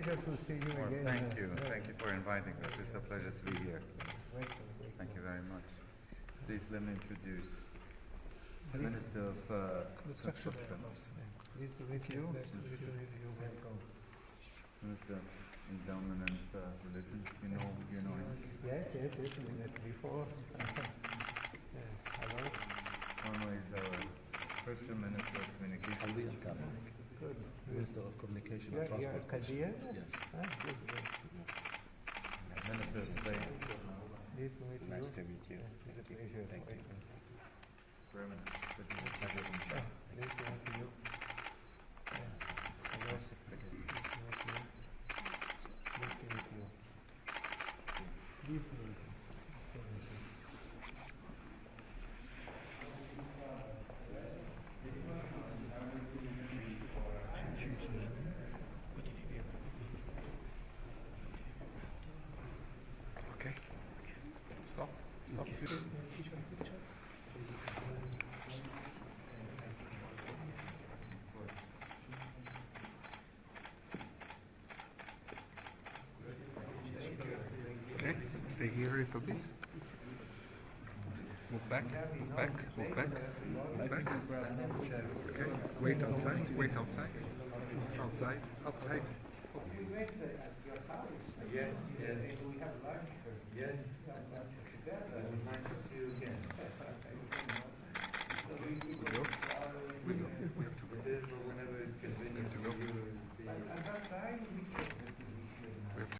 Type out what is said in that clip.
pleasure to see you Well, again. thank you. Thank you for inviting us. It's a pleasure to be here. Thank you very much. Please let me introduce the Minister of Construction. Pleased to meet you. Nice to meet you. Welcome. Minister Endowment and Religion. You know him. Yes, we met before. Hello. Ono is our Christian Minister of Communication. Ali Al-Catholic, Good. Minister of Communication You and are Transportation. Kadir? Yes. Good. Minister of State. Pleased to meet you. Nice to meet you. It's a pleasure. Thank you. Permanent. Pleased to meet you. Hello. Pleased to meet you. Pleased to meet you. Please welcome. Okay. Stop. Stop. Okay. Stay here a little bit. Move back. Move back. Move back. Move back. Okay. Wait outside. Wait outside. Outside. Outside. Yes.